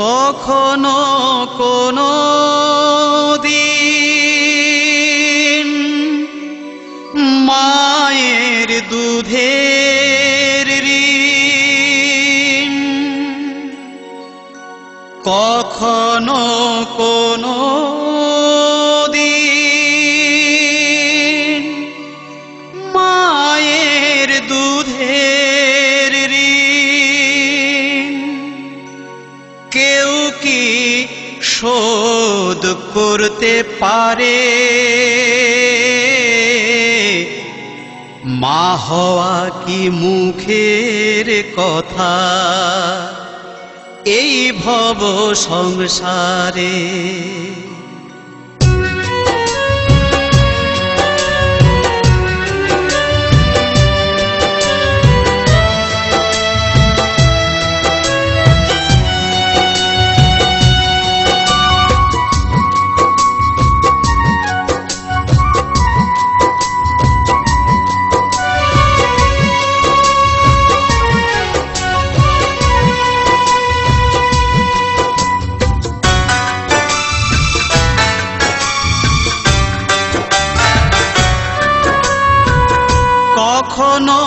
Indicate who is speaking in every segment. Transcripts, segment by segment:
Speaker 1: কখনো কোনো দিন মায়ের দুধের ঋণ, কখনো কোনো দিন মায়ের দুধের ঋণ কেউ কি শোধ করতে পারে? মা হওয়া কি মুখের কথা এই ভব সংসারে? কখনো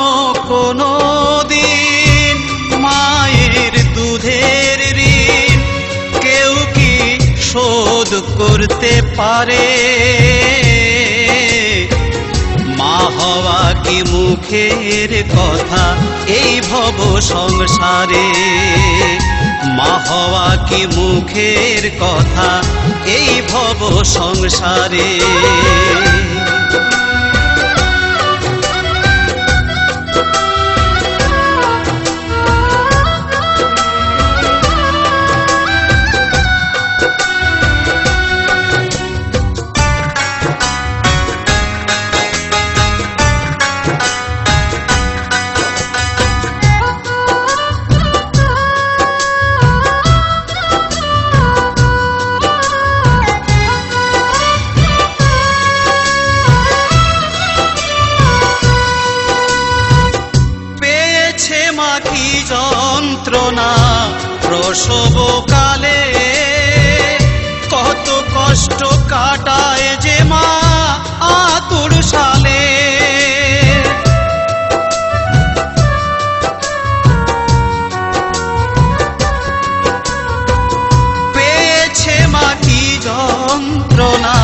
Speaker 1: কোনো দিন মায়ের দুধের ঋণ কেউ কি শোধ করতে পারে? মা হওয়া কি মুখের কথা এই ভব সংসারে? মা হওয়া কি মুখের কথা এই ভব সংসারে? কি যন্ত্রণা প্রসবকালে, কত কষ্ট কাটায় যে মা আতুর সালে। পেয়েছে মা কি যন্ত্রণা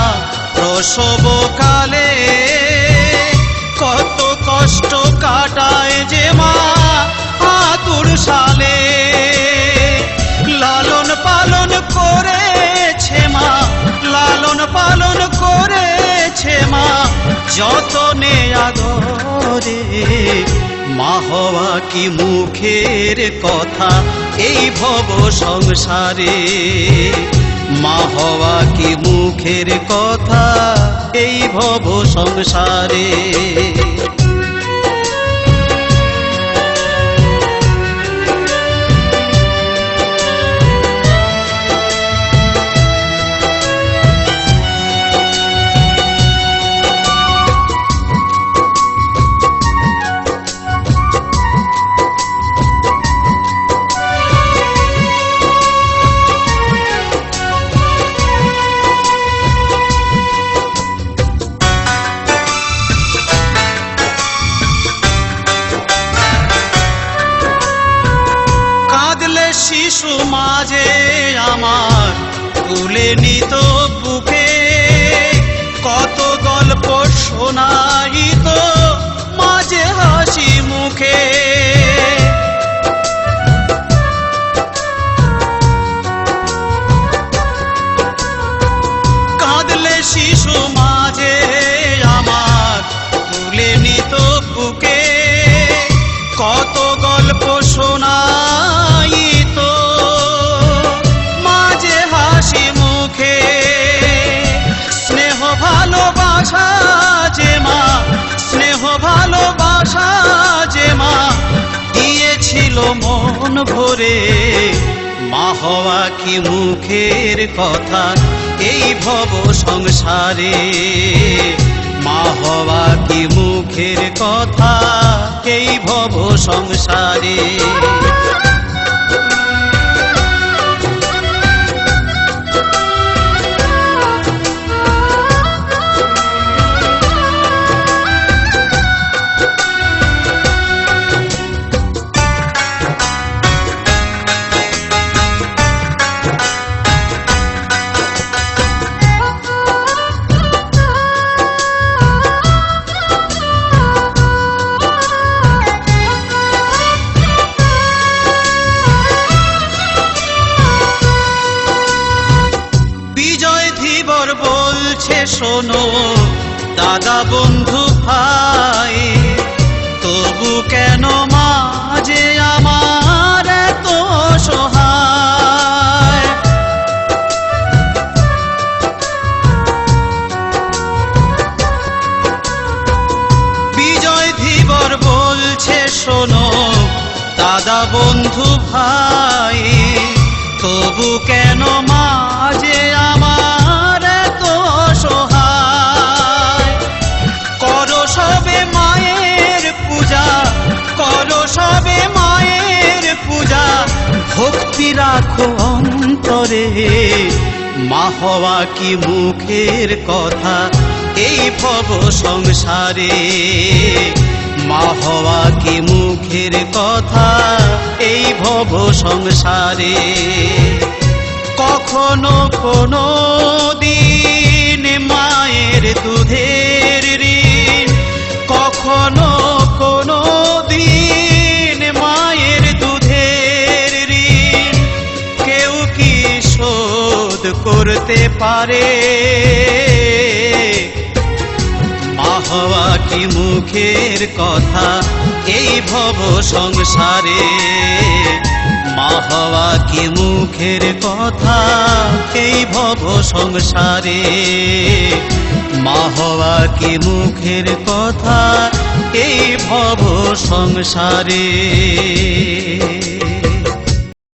Speaker 1: প্রসবকালে, কত কষ্ট কাটায় যে মা আতুর সালে। লালন পালন করেছে মা, লালন পালন করেছে মা যতনে আদরে। মা হওয়া কি মুখের কথা এই ভব সংসারে? মা হওয়া কি মুখের কথা এই ভব সংসারে? শিশু মাঝে আমার তুলে নিত বুকে, কত গল্প শোনাইত মাঝে হাসি মুখে। কাঁদলে শিশু মাঝে আমার তুলে নিত বুকে, কত গল্প শোনাইত মাঝে হাসি মুখে। স্নেহ ভালোবাসা যে মা, স্নেহ ভালোবাসা যে মা দিয়েছিল মন ভরে। মা হওয়া কি মুখের কথা এই ভব সংসারে? মা হওয়া কি মুখের কথা এই ভব সংসারে? বলছে শোনো দাদা বন্ধু ভাই, তবু কেন মাঝে আমার এত সহায়। বিজয় ধীবর বলছে শোনো দাদা বন্ধু ভাই, তবু কেন মাঝে আমার এত সহায়। করো সবে মায়ের পূজা, করো সবে মায়ের পূজা, ভক্তি রাখো অন্তরে। মা হওয়া কি মুখের কথা এই ভব সংসারে, মা হওয়া কি মুখের কথা এই ভব সংসারে। কখনো কোনো দিন মায়ের দুধের ঋণ, কখনো কোনো দিন মায়ের দুধের ঋণ কেউ কি শোধ করতে পারে। মা হওয়া কি মুখের কথা এই ভব সংসারে, মা হওয়া কি মুখের কথা এই ভব সংসারে, মা হওয়া কি মুখের কথা এই ভব সংসারে।